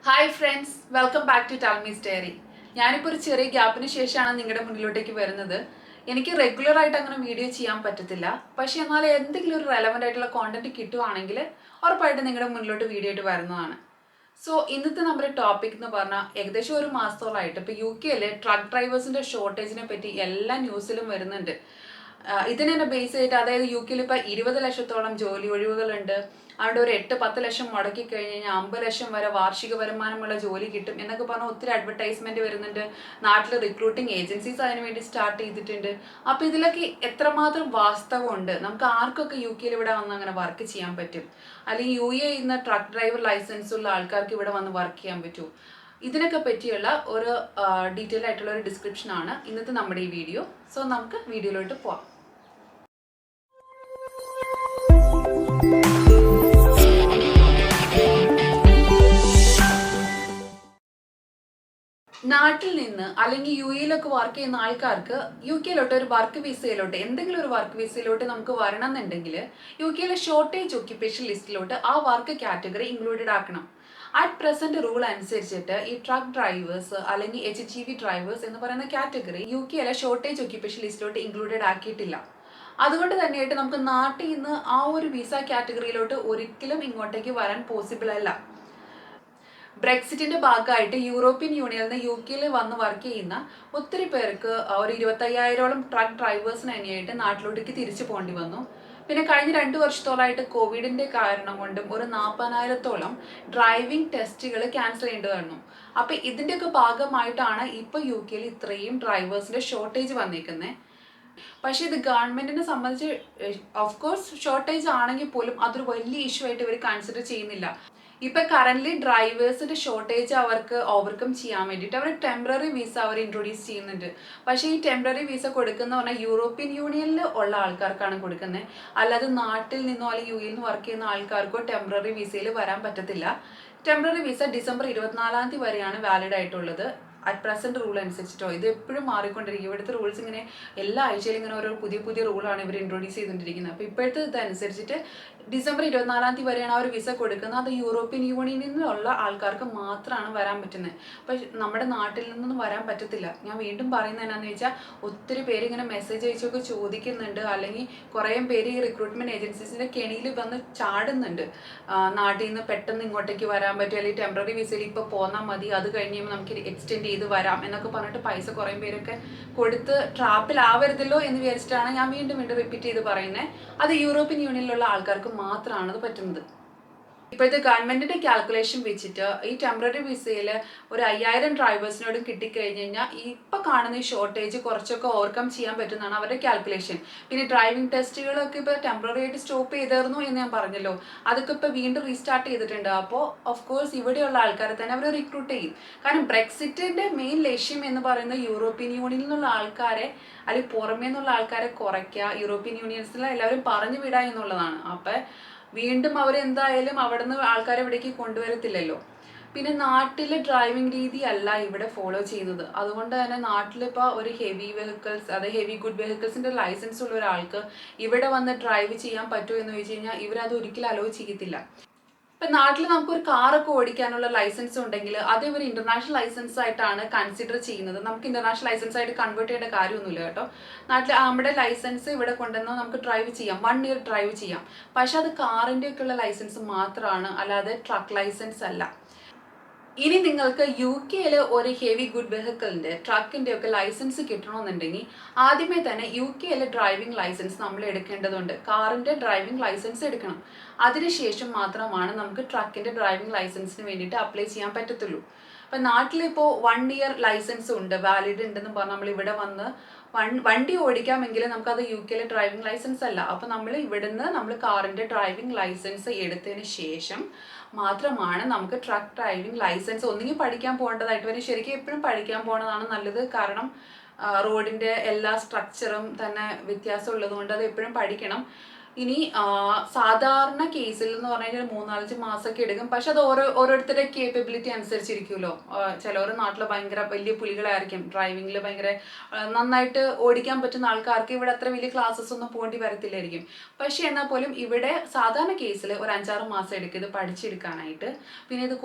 Hi friends, welcome back to Talmee's diary. ഞാനിപ്പോൾ ഒരു ചെറിയ ഗ്യാപ്പിന് ശേഷമാണ് നിങ്ങളുടെ മുന്നിലോട്ടേക്ക് വരുന്നത്. എനിക്ക് റെഗുലർ ആയിട്ട് അങ്ങനെ വീഡിയോ ചെയ്യാൻ പറ്റത്തില്ല, പക്ഷെ എന്നാൽ എന്തെങ്കിലും ഒരു റെലവൻ്റ് ആയിട്ടുള്ള കോണ്ടന്റ് കിട്ടുവാണെങ്കിൽ ഉറപ്പായിട്ട് നിങ്ങളുടെ മുന്നിലോട്ട് വീഡിയോ ആയിട്ട് വരുന്നതാണ്. സോ ഇന്നത്തെ നമ്മുടെ ടോപ്പിക് എന്ന് പറഞ്ഞാൽ ഏകദേശം ഒരു മാസത്തോളമായിട്ട് ഇപ്പോൾ യു കെയിൽ ട്രക്ക് ഡ്രൈവേഴ്സിൻ്റെ ഷോർട്ടേജിനെ പറ്റി എല്ലാ ന്യൂസിലും വരുന്നുണ്ട്. ഇതിനെ ബേസ് ചെയ്തിട്ട് അതായത് യു കെയിൽ ഇപ്പോൾ 20 ലക്ഷത്തോളം ജോലി ഒഴിവുകളുണ്ട്. അതുകൊണ്ട് ഒരു 8-10 ലക്ഷം മുടക്കി കഴിഞ്ഞ് കഴിഞ്ഞാൽ 50 ലക്ഷം വരെ വാർഷിക വരുമാനമുള്ള ജോലി കിട്ടും എന്നൊക്കെ പറഞ്ഞാൽ ഒത്തിരി അഡ്വർടൈസ്മെന്റ് വരുന്നുണ്ട്. നാട്ടിൽ റിക്രൂട്ടിംഗ് ഏജൻസീസ് അതിന് വേണ്ടി സ്റ്റാർട്ട് ചെയ്തിട്ടുണ്ട്. അപ്പോൾ ഇതിലൊക്കെ എത്രമാത്രം വാസ്തവമുണ്ട്, നമുക്ക് ആർക്കൊക്കെ യു കെയിൽ ഇവിടെ വന്ന് അങ്ങനെ വർക്ക് ചെയ്യാൻ പറ്റും, അല്ലെങ്കിൽ യു എ ഇന്ന് ട്രക്ക് ഡ്രൈവർ ലൈസൻസ് ഉള്ള ആൾക്കാർക്ക് ഇവിടെ വന്ന് വർക്ക് ചെയ്യാൻ പറ്റുമോ, ഇതിനൊക്കെ പറ്റിയുള്ള ഒരു ഡീറ്റെയിൽ ആയിട്ടുള്ള ഒരു ഡിസ്ക്രിപ്ഷനാണ് ഇന്നത്തെ നമ്മുടെ ഈ വീഡിയോ. സോ നമുക്ക് വീഡിയോയിലോട്ട് പോവാം. നാട്ടിൽ നിന്ന് അല്ലെങ്കിൽ യു എയിലൊക്കെ വർക്ക് ചെയ്യുന്ന ആൾക്കാർക്ക് യു കെയിലോട്ട് ഒരു വർക്ക് വിസയിലോട്ട് എന്തെങ്കിലും ഒരു വർക്ക് വിസയിലോട്ട് നമുക്ക് വരണം എന്നുണ്ടെങ്കിൽ യു കെയിലെ ഷോർട്ടേജ് ഒക്യുപ്പേഷൻ ലിസ്റ്റിലോട്ട് ആ വർക്ക് കാറ്റഗറി ഇൻക്ലൂഡഡ് ആക്കണം. അറ്റ് പ്രസന്റ് റൂൾ അനുസരിച്ചിട്ട് ഈ ട്രക്ക് ഡ്രൈവേഴ്സ് അല്ലെങ്കിൽ HGV ഡ്രൈവേഴ്സ് എന്ന് പറയുന്ന കാറ്റഗറി യു കെയിലെ ഷോർട്ടേജ് ഒക്യുപ്പേഷൻ ലിസ്റ്റിലോട്ട് ഇൻക്ലൂഡഡ് ആക്കിയിട്ടില്ല. അതുകൊണ്ട് തന്നെയായിട്ട് നമുക്ക് നാട്ടിൽ നിന്ന് ആ ഒരു വിസ കാറ്റഗറിയിലോട്ട് ഒരിക്കലും ഇങ്ങോട്ടേക്ക് വരാൻ പോസിബിൾ അല്ല. ബ്രെക്സിറ്റിന്റെ ഭാഗമായിട്ട് യൂറോപ്യൻ യൂണിയനിൽ നിന്ന് യു കെയിൽ വന്ന് വർക്ക് ചെയ്യുന്ന ഒത്തിരി പേർക്ക് ഒരു 25,000ഓളം ട്രക്ക് ഡ്രൈവേഴ്സിന് തന്നെയായിട്ട് നാട്ടിലോട്ടേക്ക് തിരിച്ചു പോകേണ്ടി വന്നു. പിന്നെ കഴിഞ്ഞ 2 വർഷത്തോളമായിട്ട് കോവിഡിന്റെ കാരണം കൊണ്ടും ഒരു 40,000ഓളം ഡ്രൈവിംഗ് ടെസ്റ്റുകൾ ക്യാൻസൽ ചെയ്യേണ്ടി വന്നു. അപ്പൊ ഇതിന്റെയൊക്കെ ഭാഗമായിട്ടാണ് ഇപ്പൊ യു കെയിൽ ഇത്രയും ഡ്രൈവേഴ്സിന്റെ ഷോർട്ടേജ് വന്നിരിക്കുന്നത്. പക്ഷേ ഇത് ഗവൺമെന്റിനെ സംബന്ധിച്ച് ഓഫ് കോഴ്സ് ഷോർട്ടേജ് ആണെങ്കിൽ പോലും അതൊരു വലിയ ഇഷ്യൂ ആയിട്ട് ഇവർ കൺസിഡർ ചെയ്യുന്നില്ല. ഇപ്പൊ കറന്റ് ഡ്രൈവേഴ്സിന്റെ ഷോർട്ടേജ് അവർക്ക് ഓവർകം ചെയ്യാൻ വേണ്ടിയിട്ട് അവർ ടെമ്പററി വിസ അവർ ഇൻട്രൊഡ്യൂസ് ചെയ്യുന്നുണ്ട്. പക്ഷേ ഈ ടെമ്പററി വിസ കൊടുക്കുന്ന പറഞ്ഞാൽ യൂറോപ്യൻ യൂണിയനിൽ ഉള്ള ആൾക്കാർക്കാണ് കൊടുക്കുന്നത്. അല്ലാതെ നാട്ടിൽ നിന്നോ അല്ലെങ്കിൽ യു എയിൽ നിന്ന് വർക്ക് ചെയ്യുന്ന ആൾക്കാർക്കോ ടെമ്പററി വിസയിൽ വരാൻ പറ്റത്തില്ല. ടെമ്പററി വിസ ഡിസംബർ 24 വരെയാണ് വാലിഡ് ആയിട്ടുള്ളത്. അറ്റ് പ്രസന്റ് റൂൾ അനുസരിച്ചിട്ടോ. ഇത് എപ്പോഴും മാറിക്കൊണ്ടിരിക്കും. ഇവിടുത്തെ റൂൾസ് ഇങ്ങനെ എല്ലാ ആഴ്ചയിലും ഇങ്ങനെ ഓരോ പുതിയ പുതിയ റൂളാണ് ഇവർ ഇൻട്രൊഡ്യൂസ് ചെയ്തുകൊണ്ടിരിക്കുന്നത്. അപ്പോൾ ഇപ്പോഴത്തെ ഇതനുസരിച്ചിട്ട് ഡിസംബർ 24 വരെയാണ് ആ ഒരു വിസ കൊടുക്കുന്നത്. അത് യൂറോപ്യൻ യൂണിയനിൽ നിന്നുള്ള ആൾക്കാർക്ക് മാത്രമാണ് വരാൻ പറ്റുന്നത്. പക്ഷെ നമ്മുടെ നാട്ടിൽ നിന്നൊന്നും വരാൻ പറ്റത്തില്ല. ഞാൻ വീണ്ടും പറയുന്നത് എന്നാന്ന് വെച്ചാൽ ഒത്തിരി പേര് ഇങ്ങനെ മെസ്സേജ് അയച്ചൊക്കെ ചോദിക്കുന്നുണ്ട്, അല്ലെങ്കിൽ കുറേ പേര് ഈ റിക്രൂട്ട്മെന്റ് ഏജൻസീസിന്റെ കെണിയിൽ വന്ന് ചാടുന്നുണ്ട്. നാട്ടിൽ നിന്ന് പെട്ടെന്ന് ഇങ്ങോട്ടേക്ക് വരാൻ പറ്റും, അല്ലെങ്കിൽ ടെമ്പററി വിസയിൽ ഇപ്പോൾ പോന്നാൽ മതി, അത് കഴിഞ്ഞ് നമുക്ക് എക്സ്റ്റെൻഡ് ചെയ്ത് വരാം എന്നൊക്കെ പറഞ്ഞിട്ട് പൈസ കുറേ പേരൊക്കെ കൊടുത്ത് ട്രാപ്പിലാവരുതല്ലോ എന്ന് വിചാരിച്ചിട്ടാണ് ഞാൻ വീണ്ടും വീണ്ടും റിപ്പീറ്റ് ചെയ്ത് പറയുന്നത്. അത് യൂറോപ്യൻ യൂണിയനിലുള്ള ആൾക്കാർക്ക് മാത്രമാണ് അത് പറ്റുന്നത്. ഇപ്പോഴത്തെ ഗവൺമെന്റിന്റെ കാൽക്കുലേഷൻ വെച്ചിട്ട് ഈ ടെമ്പററി വിസയിൽ ഒരു 5,000 ഡ്രൈവേഴ്സിനോട് കിട്ടിക്കഴിഞ്ഞ് കഴിഞ്ഞാൽ ഇപ്പൊ കാണുന്ന ഈ ഷോർട്ടേജ് കുറച്ചൊക്കെ ഓവർകം ചെയ്യാൻ പറ്റുന്നതാണ് അവരുടെ കാൽക്കുലേഷൻ. പിന്നെ ഡ്രൈവിംഗ് ടെസ്റ്റുകളൊക്കെ ഇപ്പൊ ടെമ്പററി ആയിട്ട് സ്റ്റോപ്പ് ചെയ്തായിരുന്നു എന്ന് ഞാൻ പറഞ്ഞല്ലോ, അതൊക്കെ ഇപ്പൊ വീണ്ടും റീസ്റ്റാർട്ട് ചെയ്തിട്ടുണ്ട്. അപ്പോൾ ഓഫ് കോഴ്സ് ഇവിടെയുള്ള ആൾക്കാരെ തന്നെ അവർ റിക്രൂട്ട് ചെയ്യും. കാരണം ബ്രെക്സിറ്റിന്റെ മെയിൻ ലക്ഷ്യം എന്ന് പറയുന്നത് യൂറോപ്യൻ യൂണിയനിൽ നിന്നുള്ള ആൾക്കാരെ അല്ലെങ്കിൽ പുറമേ നിന്നുള്ള ആൾക്കാരെ കുറയ്ക്കുക, യൂറോപ്യൻ യൂണിയൻസിലെ എല്ലാവരും പറഞ്ഞു വിടുക എന്നുള്ളതാണ്. അപ്പൊ വീണ്ടും അവരെന്തായാലും അവിടെ നിന്ന് ആൾക്കാരെ ഇവിടേക്ക് കൊണ്ടുവരത്തില്ലല്ലോ. പിന്നെ നാട്ടിലെ ഡ്രൈവിംഗ് രീതി അല്ല ഇവിടെ ഫോളോ ചെയ്യുന്നത്. അതുകൊണ്ട് തന്നെ നാട്ടിലിപ്പോൾ ഒരു ഹെവി വെഹിക്കിൾസ്, അതായത് ഹെവി ഗുഡ് വെഹിക്കിൾസിന്റെ ലൈസൻസ് ഉള്ള ഒരാൾക്ക് ഇവിടെ വന്ന് ഡ്രൈവ് ചെയ്യാൻ പറ്റുമോ എന്ന് ചോദിച്ചു കഴിഞ്ഞാൽ ഇവരത് ഒരിക്കലും അലോ ചെയ്യത്തില്ല. ഇപ്പം നാട്ടിൽ നമുക്കൊരു കാറൊക്കെ ഓടിക്കാനുള്ള ലൈസൻസ് ഉണ്ടെങ്കിൽ അത് ഇവർ ഇന്റർനാഷണൽ ലൈസൻസ് ആയിട്ടാണ് കൺസിഡർ ചെയ്യുന്നത്. നമുക്ക് ഇന്റർനാഷണൽ ലൈസൻസ് ആയിട്ട് കൺവേർട്ട് ചെയ്യേണ്ട കാര്യമൊന്നുമില്ല കേട്ടോ. നാട്ടിൽ നമ്മുടെ ലൈസൻസ് ഇവിടെ കൊണ്ടുവന്നാൽ നമുക്ക് ഡ്രൈവ് ചെയ്യാം, 1 ഇയർ ഡ്രൈവ് ചെയ്യാം. പക്ഷെ അത് കാറിൻ്റെ ഒക്കെ ഉള്ള ലൈസൻസ് മാത്രമാണ്, അല്ലാതെ ട്രക്ക് ലൈസൻസ് അല്ല. ഇനി നിങ്ങൾക്ക് യു കെയിൽ ഒരു ഹെവി ഗുഡ് വെഹിക്കിളിന്റെ ട്രക്കിന്റെ ഒക്കെ ലൈസൻസ് കിട്ടണമെന്നുണ്ടെങ്കിൽ ആദ്യമേ തന്നെ യു കെയിലെ ഡ്രൈവിംഗ് ലൈസൻസ് നമ്മൾ എടുക്കേണ്ടതുണ്ട്. കാറിന്റെ ഡ്രൈവിംഗ് ലൈസൻസ് എടുക്കണം. അതിനുശേഷം മാത്രമാണ് നമുക്ക് ട്രക്കിന്റെ ഡ്രൈവിംഗ് ലൈസൻസിന് വേണ്ടിയിട്ട് അപ്ലൈ ചെയ്യാൻ പറ്റത്തുള്ളൂ. അപ്പൊ നാട്ടിലിപ്പോൾ 1 ഇയർ ലൈസൻസ് ഉണ്ട്, വാലിഡ് ഉണ്ടെന്ന് പറഞ്ഞാൽ നമ്മൾ ഇവിടെ വന്ന് വണ്ടി ഓടിക്കാമെങ്കിൽ നമുക്കത് യു കെയിലെ ഡ്രൈവിംഗ് ലൈസൻസ് അല്ല. അപ്പൊ നമ്മൾ ഇവിടുന്ന് നമ്മൾ കാറിന്റെ ഡ്രൈവിംഗ് ലൈസൻസ് എടുത്തതിന് ശേഷം മാത്രമാണ് നമുക്ക് ട്രക്ക് ഡ്രൈവിംഗ് ലൈസൻസ് ഒന്നുകിൽ പഠിക്കാൻ പോകേണ്ടതായിട്ട് വരും. ശരിക്കും എപ്പോഴും പഠിക്കാൻ പോകണതാണ് നല്ലത്. കാരണം റോഡിന്റെ എല്ലാ സ്ട്രക്ചറും തന്നെ വ്യത്യാസം ഉള്ളത് കൊണ്ട് അത് എപ്പോഴും പഠിക്കണം. ഇനി സാധാരണ കേസിൽ എന്ന് പറഞ്ഞു കഴിഞ്ഞാൽ 3-4 മാസമൊക്കെ എടുക്കും. പക്ഷെ അത് ഓരോരുത്തരുടെ കേപ്പബിലിറ്റി അനുസരിച്ചിരിക്കുമല്ലോ. ചിലവർ നാട്ടിൽ ഭയങ്കര വലിയ പുലികളായിരിക്കും, ഡ്രൈവിങ്ങിൽ ഭയങ്കര നന്നായിട്ട് ഓടിക്കാൻ പറ്റുന്ന ആൾക്കാർക്ക് ഇവിടെ അത്ര വലിയ ക്ലാസ്സസ് ഒന്നും പോകേണ്ടി വരത്തില്ലായിരിക്കും. പക്ഷെ എന്നാൽ പോലും ഇവിടെ സാധാരണ കേസിൽ ഒരു 5-6 മാസം എടുക്കും ഇത് പഠിച്ചെടുക്കാനായിട്ട്. പിന്നെ ഇത്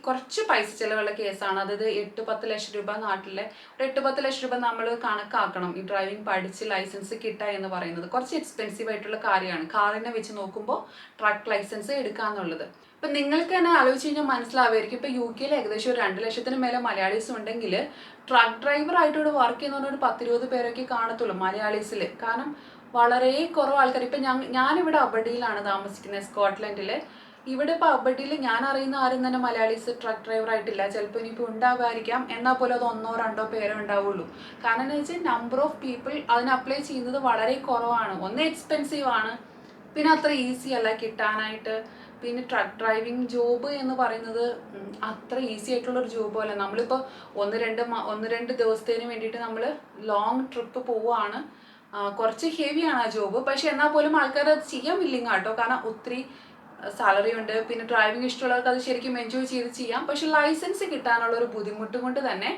കുറച്ച് പൈസ ചിലവുള്ള കേസാണ്. അതായത് 8-10 ലക്ഷം രൂപ, നാട്ടിലെ ഒരു 8-10 ലക്ഷം രൂപ നമ്മൾ കണക്കാക്കണം ഈ ഡ്രൈവിംഗ് പഠിച്ച് ലൈസൻസ് കിട്ടുക എന്ന് പറയുന്നത്. കുറച്ച് എക്സ്പെൻസീവ് ആയിട്ടുള്ള കാര്യമാണ് കാറിനെ വെച്ച് നോക്കുമ്പോൾ ട്രക്ക് ലൈസൻസ് എടുക്കാന്നുള്ളത്. ഇപ്പം നിങ്ങൾക്ക് തന്നെ ആലോചിച്ച് കഴിഞ്ഞാൽ മനസ്സിലാവുമായിരിക്കും, ഇപ്പം UK ഏകദേശം ഒരു 2 ലക്ഷത്തിന് മേലെ മലയാളീസ് ഉണ്ടെങ്കിൽ ട്രക്ക് ഡ്രൈവർ ആയിട്ട് ഇവിടെ വർക്ക് ചെയ്യുന്ന ഒരു 10-20 പേരൊക്കെ കാണത്തുള്ളൂ മലയാളീസിൽ. കാരണം വളരെ കുറവ് ആൾക്കാർ. ഇപ്പം ഞാനിവിടെ അബഡിയിലാണ് താമസിക്കുന്നത്, സ്കോട്ട്ലൻഡിൽ. ഇവിടെ ഇപ്പോൾ അബഡിയിൽ ഞാൻ അറിയുന്ന ആരും തന്നെ മലയാളീസ് ട്രക്ക് ഡ്രൈവർ ആയിട്ടില്ല. ചിലപ്പോൾ ഇനിയിപ്പോൾ ഉണ്ടാകുമായിരിക്കാം, എന്നാൽ പോലും അത് 1-2 പേരേ ഉണ്ടാവുള്ളൂ. കാരണം എന്ന് വെച്ചാൽ നമ്പർ ഓഫ് പീപ്പിൾ അതിന് അപ്ലൈ ചെയ്യുന്നത് വളരെ കുറവാണ്. ഒന്ന് എക്സ്പെൻസീവ് ആണ്, പിന്നെ അത്ര ഈസി അല്ല കിട്ടാനായിട്ട്. പിന്നെ ട്രക്ക് ഡ്രൈവിംഗ് ജോബ് എന്ന് പറയുന്നത് അത്ര ഈസി ആയിട്ടുള്ളൊരു ജോബും അല്ല. നമ്മളിപ്പോൾ 1-2 ദിവസത്തേന് വേണ്ടിയിട്ട് നമ്മൾ ലോങ് ട്രിപ്പ് പോവുകയാണ്. കുറച്ച് ഹെവിയാണ് ആ ജോബ്. പക്ഷെ എന്നാൽ പോലും ആൾക്കാർ അത് ചെയ്യാൻ വില്ലിങ് ആട്ടോ. കാരണം ഒത്തിരി സാലറി ഉണ്ട്. പിന്നെ ഡ്രൈവിംഗ് ഇഷ്ടമുള്ളവർക്ക് അത് ശരിക്കും എൻജോയ് ചെയ്ത് ചെയ്യാം. പക്ഷെ ലൈസൻസ് കിട്ടാനുള്ള ഒരു ബുദ്ധിമുട്ട് കൊണ്ട് തന്നെ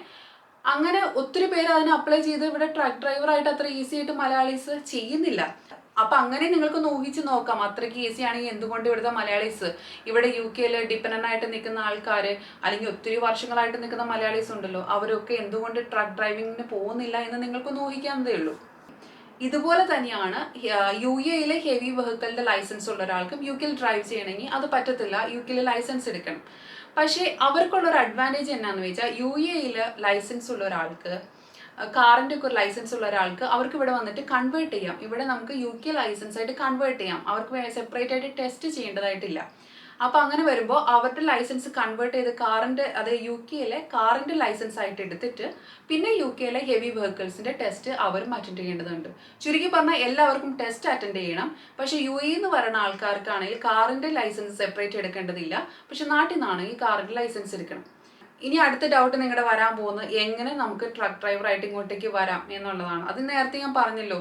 അങ്ങനെ ഒത്തിരി പേര് അതിന് അപ്ലൈ ചെയ്ത് ഇവിടെ ട്രക്ക് ഡ്രൈവറായിട്ട് അത്ര ഈസി ആയിട്ട് മലയാളീസ് ചെയ്യുന്നില്ല. അപ്പം അങ്ങനെ നിങ്ങൾക്ക് ഊഹിച്ച് നോക്കാം, അത്രയ്ക്ക് ഈസി ആണെങ്കിൽ എന്തുകൊണ്ട് ഇവിടുത്തെ മലയാളീസ്, ഇവിടെ UK ഡിപ്പെൻഡൻ്റ് ആയിട്ട് നിൽക്കുന്ന ആൾക്കാർ, അല്ലെങ്കിൽ ഒത്തിരി വർഷങ്ങളായിട്ട് നിൽക്കുന്ന മലയാളീസ് ഉണ്ടല്ലോ, അവരൊക്കെ എന്തുകൊണ്ട് ട്രക്ക് ഡ്രൈവിങ്ങിന് പോകുന്നില്ല എന്ന് നിങ്ങൾക്കൊന്ന് ഊഹിക്കാവുന്നതേ ഉള്ളൂ. ഇതുപോലെ തന്നെയാണ് UAE ഹെവി വെഹിക്കിളിന്റെ ലൈസൻസ് ഉള്ള ഒരാൾക്കും UK ഡ്രൈവ് ചെയ്യണമെങ്കിൽ അത് പറ്റത്തില്ല. UK ലൈസൻസ് എടുക്കണം. പക്ഷേ അവർക്കുള്ളൊരു അഡ്വാൻറ്റേജ് എന്നാന്ന് വെച്ചാൽ UAE ലൈസൻസ് ഉള്ള ഒരാൾക്ക്, കാറിൻ്റെ ഒക്കെ ഒരു ലൈസൻസ് ഉള്ള ഒരാൾക്ക് അവർക്ക് ഇവിടെ വന്നിട്ട് കൺവേർട്ട് ചെയ്യാം. ഇവിടെ നമുക്ക് UK ലൈസൻസ് ആയിട്ട് കൺവേർട്ട് ചെയ്യാം. അവർക്ക് സെപ്പറേറ്റ് ആയിട്ട് ടെസ്റ്റ് ചെയ്യേണ്ടതായിട്ടില്ല. അപ്പോൾ അങ്ങനെ വരുമ്പോൾ അവരുടെ ലൈസൻസ് കൺവേർട്ട് ചെയ്ത് കാറിൻ്റെ, അതായത് UK കാറിൻ്റെ ലൈസൻസ് ആയിട്ട് എടുത്തിട്ട് പിന്നെ UK ഹെവി വെഹിക്കിൾസിൻ്റെ ടെസ്റ്റ് അവരും അറ്റൻഡ് ചെയ്യേണ്ടതുണ്ട്. ചുരുക്കി പറഞ്ഞാൽ എല്ലാവർക്കും ടെസ്റ്റ് അറ്റൻഡ് ചെയ്യണം. പക്ഷേ UAE എന്ന് പറയുന്ന ആൾക്കാർക്കാണെങ്കിൽ കാറിൻ്റെ ലൈസൻസ് സെപ്പറേറ്റ് എടുക്കേണ്ടതില്ല. പക്ഷെ നാട്ടിൽ നിന്നാണെങ്കിൽ കാറിൻ്റെ ലൈസൻസ് എടുക്കണം. ഇനി അടുത്ത ഡൗട്ട് നിങ്ങളുടെ വരാൻ പോകുന്നത് എങ്ങനെ നമുക്ക് ട്രക്ക് ഡ്രൈവറായിട്ട് ഇങ്ങോട്ടേക്ക് വരാം എന്നുള്ളതാണ്. അത് നേരത്തെ ഞാൻ പറഞ്ഞല്ലോ,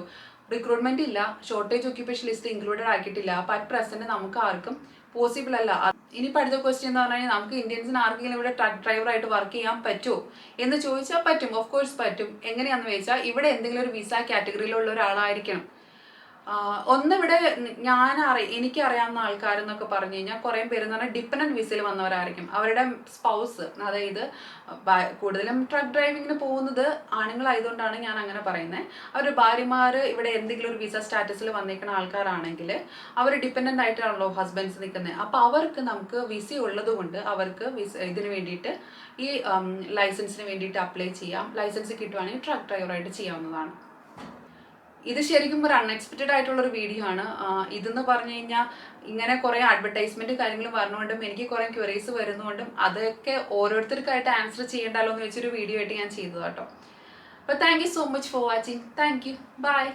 റിക്രൂട്ട്മെന്റ് ഇല്ല, ഷോർട്ടേജ് ഓക്യുപ്പേഷൻ ലിസ്റ്റ് ഇൻക്ലൂഡഡ് ആക്കിയിട്ടില്ല. അപ്പം അറ്റ് പ്രസന്റ് നമുക്ക് ആർക്കും പോസിബിൾ അല്ല. ഇനിയിപ്പോൾ അടുത്ത ക്വസ്റ്റ്യൻ എന്ന് പറഞ്ഞു കഴിഞ്ഞാൽ നമുക്ക് ഇന്ത്യൻസിന് ആർക്കെങ്കിലും ഇവിടെ ട്രക്ക് ഡ്രൈവറായിട്ട് വർക്ക് ചെയ്യാൻ പറ്റുമോ എന്ന് ചോദിച്ചാൽ പറ്റും. ഓഫ് കോഴ്സ് പറ്റും. എങ്ങനെയാണെന്ന് വെച്ചാൽ ഇവിടെ എന്തെങ്കിലും ഒരു വിസ കാറ്റഗറിയിലുള്ള ഒരാളായിരിക്കണം. ഒന്നിവിടെ എനിക്കറിയാവുന്ന ആൾക്കാരെന്നൊക്കെ പറഞ്ഞു കഴിഞ്ഞാൽ കുറേ പേരെന്ന് പറഞ്ഞാൽ ഡിപ്പെൻഡൻറ്റ് വിസയിൽ വന്നവരായിരിക്കും. അവരുടെ സ്പൗസ്, അതായത് കൂടുതലും ട്രക്ക് ഡ്രൈവിങ്ങിന് പോകുന്നത് ആണുങ്ങളായതുകൊണ്ടാണ് ഞാൻ അങ്ങനെ പറയുന്നത്. അവരുടെ ഭാര്യമാർ ഇവിടെ എന്തെങ്കിലും ഒരു വിസ സ്റ്റാറ്റസിൽ വന്നേക്കുന്ന ആൾക്കാരാണെങ്കിൽ അവർ ഡിപ്പെൻഡൻ്റ് ആയിട്ടാണല്ലോ ഹസ്ബൻഡ്സ് നിൽക്കുന്നത്. അപ്പോൾ അവർക്ക് നമുക്ക് വിസ ഉള്ളത് കൊണ്ട് അവർക്ക് ഇതിന് വേണ്ടിയിട്ട് ഈ ലൈസൻസിന് വേണ്ടിയിട്ട് അപ്ലൈ ചെയ്യാം. ലൈസൻസ് കിട്ടുവാണെങ്കിൽ ട്രക്ക് ഡ്രൈവറായിട്ട് ചെയ്യാവുന്നതാണ്. ഇത് ശരിക്കും ഒരു അൺഎക്സ്പെക്റ്റഡ് ആയിട്ടുള്ളൊരു വീഡിയോ ആണ്. ഇതെന്ന് പറഞ്ഞു കഴിഞ്ഞാൽ ഇങ്ങനെ കുറേ അഡ്വർടൈസ്മെന്റ് കാര്യങ്ങൾ പറഞ്ഞുകൊണ്ടും എനിക്ക് കുറേ ക്വറീസ് വരുന്നതുകൊണ്ടും അതൊക്കെ ഓരോരുത്തർക്കായിട്ട് ആൻസർ ചെയ്യണ്ടല്ലോ എന്ന് വെച്ചൊരു വീഡിയോ ആയിട്ട് ഞാൻ ചെയ്തത് കേട്ടോ. അപ്പോൾ thank you so much for watching. Thank you. By.